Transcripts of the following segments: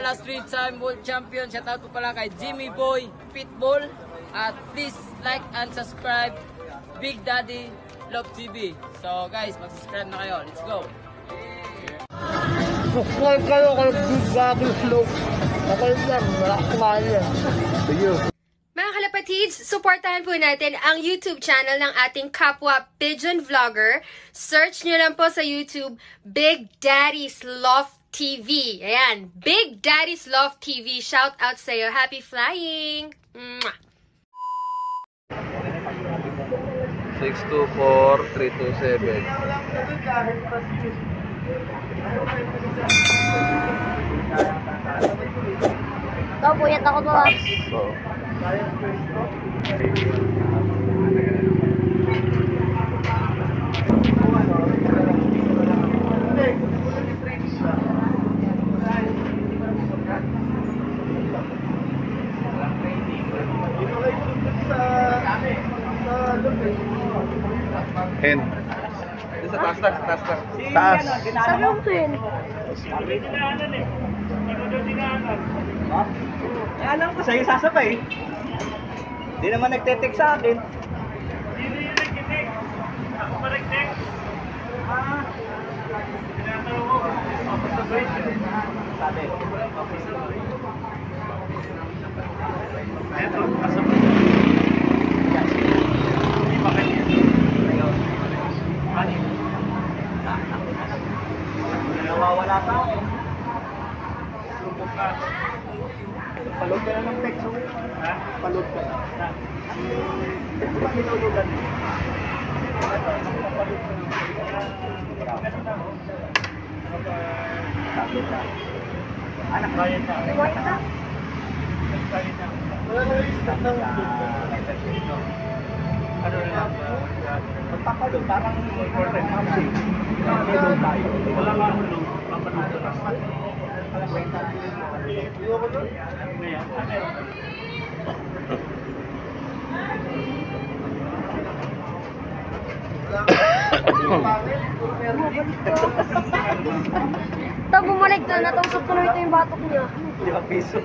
Street Time World Champion. Shoutout ko pala kay Jimmy Boy Pitbull. At please like and subscribe Big Daddy Love TV. So guys, mag-subscribe na kayo. Let's go! Subscribe kayo kay Big Daddy Love. Okay lang, wala kumain. Thank you. Mga kalapatids, supportahan po natin ang YouTube channel ng ating kapwa Pigeon Vlogger. Search nyo lang po sa YouTube, Big Daddy's Love TV. Ayan, Big Daddy's Love TV. Shout out sa'yo. Happy flying! Mwah! 624-327. Ito, puyat ako to ha. Oo. Hen. Sa taas. Taas. Sabi mo to yun. Alam ko sa'yo sasabay. Hindi naman nagte-text sa akin. Sino yung nag-text? Ako ba nag-text? Tinatanong ko. Papasabay siya. Sabi. Eto, pasabay. Hindi ba kanya? Ano? Nawawala sa akin. Lupok ka. Palod ka na ng text mo. Ha? Palod ka na. Ito ba minulugan mo? Sabi ka. Anak Bayad na. White ka? Bayad na. wala na yung start ng Ano na lang ba? magpapalod. Parang important kasi. Pinapalod tayo. Wala nga hulong. Papanood ka. Iwan ko doon. Ngayon, ano? Ito, bumalik na. Natausap ko na ito yung batok niya. 5 piso.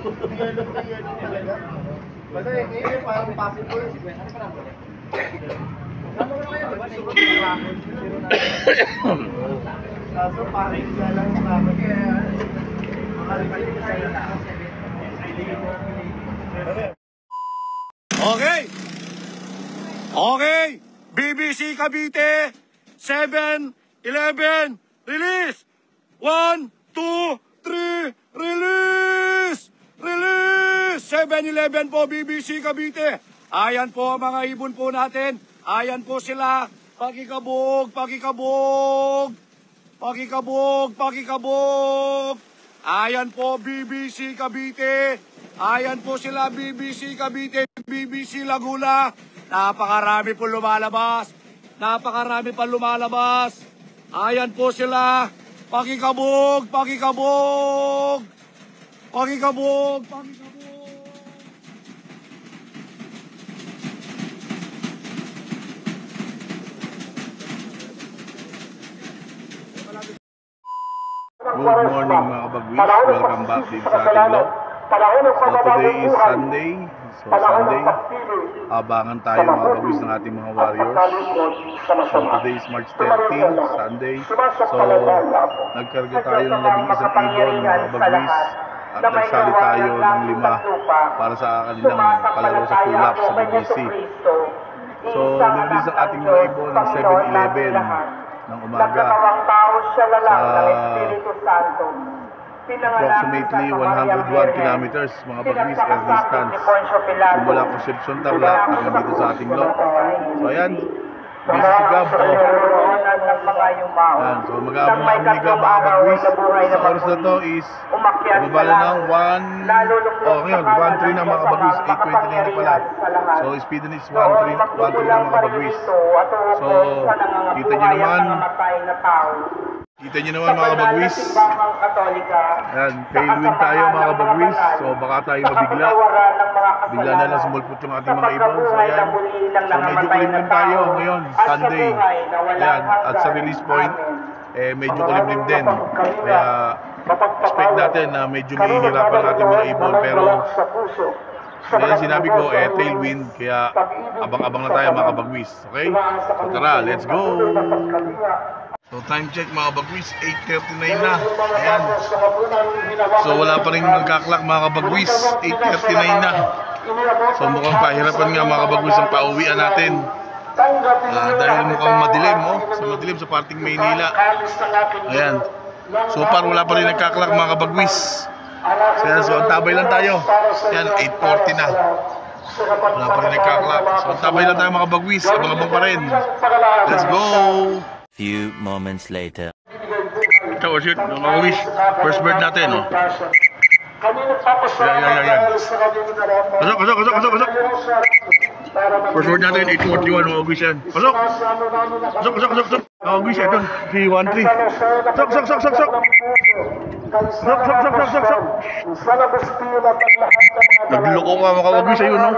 Basta ngayon parang possible. Kaso parang isa lang sa amin. Okay, BBC Cavite 7-11 release. 1, 2, 3 release. 7-11 po BBC Cavite. Ayan po mga ibon po natin. Ayan po sila. Pakikabog. Ayan po BBC Cavite. Ayan po sila BBC Cavite, BBC Laguna. Napakarami po lumalabas. Ayan po sila. Pakikabog. Good morning mga kabagwis. Welcome back din sa ating vlog. So today is Sunday. So Sunday, abangan tayo mga kabagwis ng ating mga warriors. So today is March 30, Sunday. So nagkarga tayo ng 11 ibon mga kabagwis. At nagsali tayo ng 5 para sa kanilang palaro sa pull-up sa BBC. So nirelease ang ating mga ibon ng 7-11 ng umaga sa approximately 101 kilometers mga bagwis air distance mula Concepcion Tarlac hanggang dito sa ating lot. So ayan, busy si Gab. Ayan, so mag-aabang na kami ni Gab mga bagwis. Sa oras na to is bumabala ng 1.3 na mga bagwis, 8.29 na pala. So speed is 1.3 na mga bagwis. So kita nyo naman mga kabagwis. Ayan, tailwind tayo mga kabagwis. So baka tayo mabigla. Bigla na lang sumulpot yung ating mga ibon. So ayan, so medyo kulimlim tayo ngayon, Sunday. Ayan, at sa release point medyo kulimlim din. Kaya expect natin na medyo mahihirapan ang ating mga ibon. Pero kaya sinabi ko tailwind. Kaya abang-abang na tayo mga kabagwis. Okay? So tara, let's go! So time check mga kabagwis, 8:39 na. Ayan. So wala pa rin nagkaklak mga kabagwis, 8:39 na. So mukhang pahirapan nga mga kabagwis ang pauwian natin. Dahil mukhang madilim, sa madilim sa parting Maynila. Ayan. So far wala pa rin nagkaklak mga kabagwis. So ang tabay lang tayo. Ayan, 8:40 na. Wala pa rin nagkaklak. So ang tabay lang tayo mga kabagwis, abang-abang pa rin. Let's go! Few moments later. Ito, shit, mga wish. First bird natin, Yan. Pasok. First bird natin, 841, mga wish yan. Pasok. Mga wish, ito, 313. Sok. Nagloko ka mga wish, ayun, no?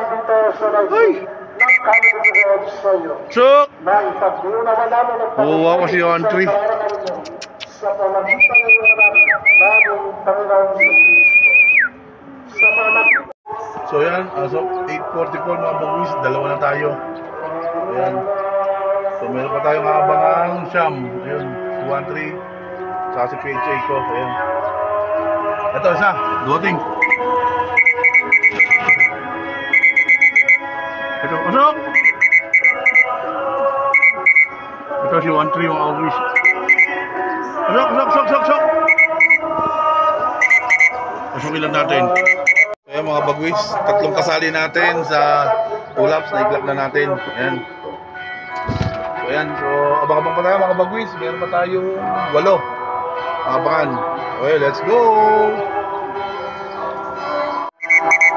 Ay! Sok! Wow, kasi yung entry. So yan, so 8:44 mga bagwis, dalawa na tayo. Ayan. So meron pa tayong abangan siyam. Ayun, 213. Saka si PHA ko. Ayan. Ito isa, dumating. Ito, pasok! Ito si 1-3 mga kabagwis. Pasok! Pasukin lang natin. Ayan mga bagwis, tatlong kasali natin sa pull-ups, na-iglak na natin. Ayan. So ayan, so abang-abang pa tayo mga bagwis. Meron pa tayong 8. Abangan. Okay, let's go!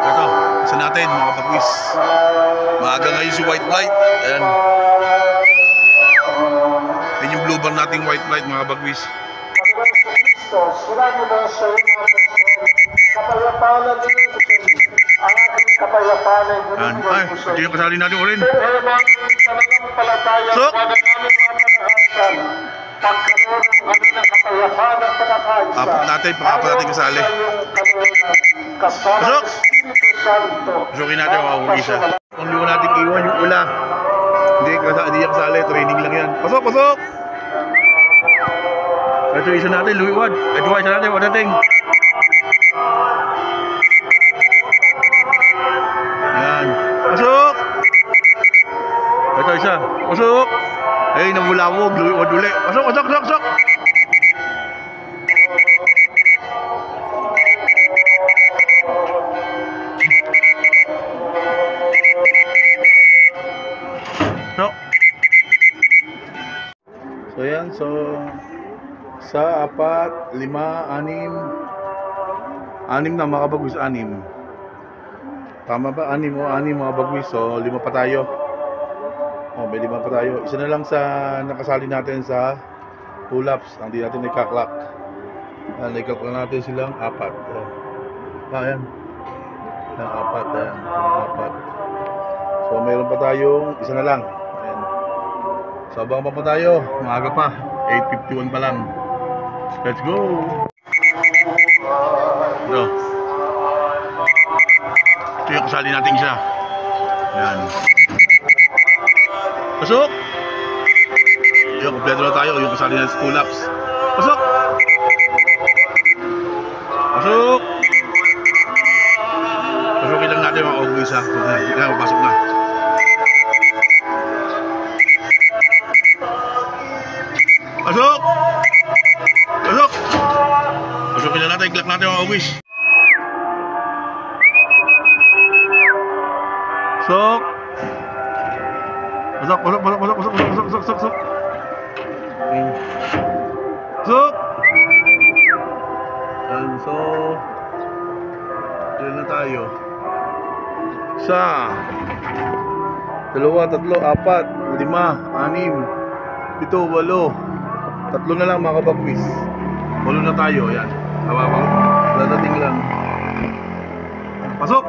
Ito, isa natin mga bagwis. Maaga ngayon si white light. Ayan. Yan yung blue bar nating white light mga bagwis. Ayan. Ay, ito yung kasali natin ulit. Sok! Apat natin kasali. Pasok! Pasukin natin mga huli siya. Kung liwan natin iwan yung ula. Hindi yung kasali, training lang yan. Pasok! Ito isa natin, lumiwad. Ito isa natin, wala natin. Yan. Pasok! Ito isa. Pasok! Ay, namulawog, lumiwad uli. Pasok! So yan, so sa 4, 5, 6 na mga kabagwis, 6. Tama ba? 6 mga bagwis. So 5 pa tayo. May 5 pa tayo. Isa na lang sa nakasali natin sa pull-ups. Hindi natin nagkaklak. Nagkaklak natin silang 4. Ayan. 4. So mayroon pa tayong isa na lang. Ayan. So abang pa tayo, maaga pa, 8:51 pa lang. Let's go! Ito. Ito yung kasali natin isa. Yan. Pasok! Yung kompleto na tayo. Yung kasali natin school ups. Pasok! Pasok! Pasukin lang natin mga oglis ha. Yan, pasok na. Pasok! Pasok! Pasukin lang natin. Iklak natin mga oglis. Pasok! Pasok, pasok, pasok, pasok, pasok, pasok, pasok, pasok, pasok. Pasok! And so, ilan na tayo? Isa, dalawa, tatlo, apat, lima, anim, pito, walo. Tatlo na lang mga kabagwis. Walo na tayo, yan. Habang dadating lang. Pasok!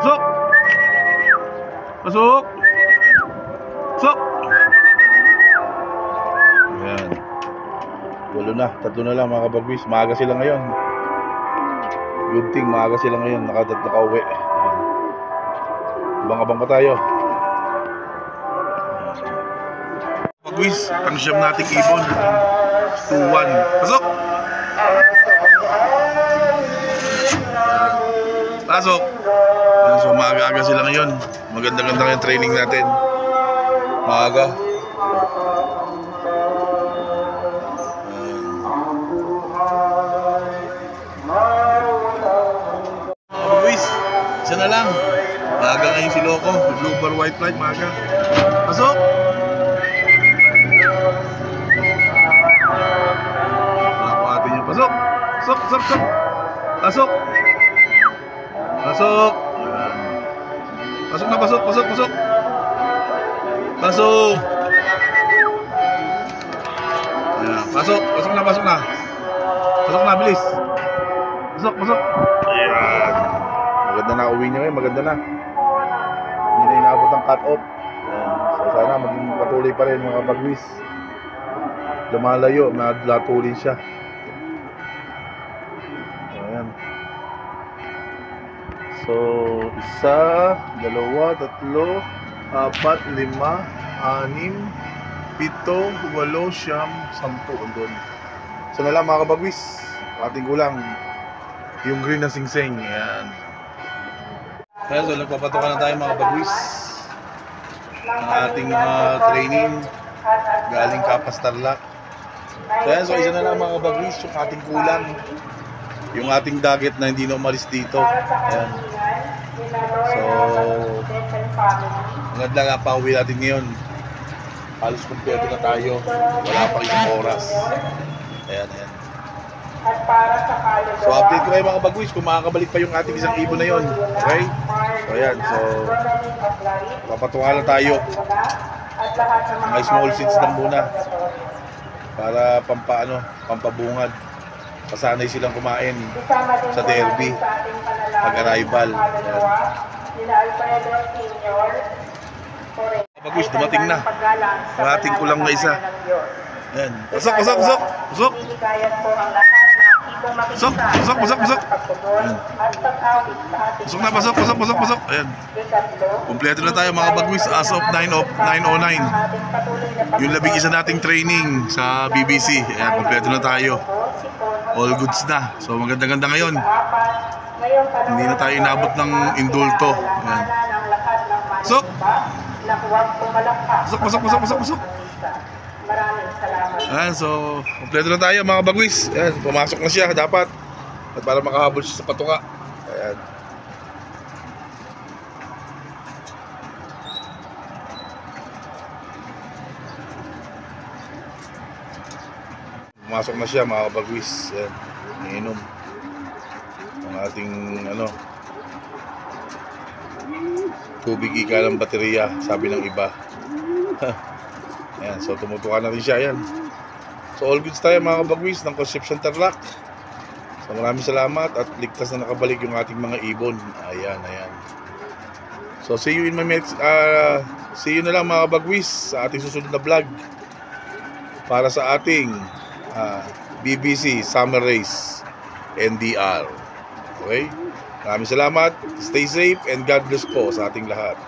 Pasok! Pasok! Pasok! Ayan. Walo na. Tatlo na lang mga kabagwis. Maaga sila ngayon. Good thing, maaga sila ngayon. Nakauwi. Ayan. Abang-abang pa tayo. Kabagwis, ang siyam nating ibon. 2-1. Pasok! Pasok! So maaga-aga sila ngayon. Maganda-ganda yung training natin. Maaga. Luis, isa na lang. Maaga ngayon si Loco. Blue bar white flight, maaga. Pasok! Lapatin yung pasok! Pasok! Pasok! Pasok! Pasok! Pasok! Pasok na, pasok, pasok, pasok. Pasok. Ayan, pasok, pasok na, pasok na. Pasok na, bilis. Pasok, pasok. Ayan. Maganda na, uwi niya ngayon, maganda na. Hindi na inaabot ang cut-off. So sana maging patuloy pa rin mga bagwis. Lumalayo, natulin siya. Ayan. So, isa, dalawa, tatlo, apat, lima, anim, pito, walo, siyam, 10 doon. So na lang mga kabagwis, ating kulang yung green na singsing. Ayan. Kaya so nagpapatukan na tayo mga kabagwis ng ating training galing Kapas Tarlac. So ayan, so isa na lang mga kabagwis yung ating kulang, yung ating dagat na hindi na umalis dito. Ayan. So maganda nga pauwi natin ngayon. Halos kumpleto na tayo. Wala pa isang oras. Ayan, ayan. So update ko kayo mga bagwis kung makakabalik pa yung ating isang ibon na yon. Okay? So ayan. So papatuwa lang tayo. Mga small seeds lang muna. Para pampabungad. Pasanay silang kumain sa derby pag-arrival. Bagwis, dumating na. Parating ko lang na isa. Ayan. Pasok, pasok, pasok. Pasok. Pasok, pasok, pasok, pasok. Ayan. Pasok na, pasok, pasok, pasok, pasok. Ayan. Kompleto na tayo mga bagwis as of 9:09. Yung labing isa nating training sa BBC. Ayan, kompleto na tayo. All goods na. So maganda-ganda ngayon. Hindi na tayo inabot ng indulto. Ayan. Pasok. Pasok, pasok, pasok, pasok, pasok. Ayan, so kompleto na tayo mga bagwis. Ayan, pumasok na siya dapat. At para makahabol siya sa patuka. Ayan. Pumasok na siya mga bagwis. Ayan, iniinom ang ating tubig ika ng baterya, sabi ng iba. Ayan, so tumutukan na rin siya. Ayan. So all goods tayo mga bagwis ng Concepcion Tarlac. So maraming salamat at ligtas na nakabalik yung ating mga ibon. Ayan, ayan. So see you in my next see you na lang mga bagwis sa ating susunod na vlog para sa ating BBC Summer Race NDR. Okay? Maraming salamat. Stay safe and God bless po sa ating lahat.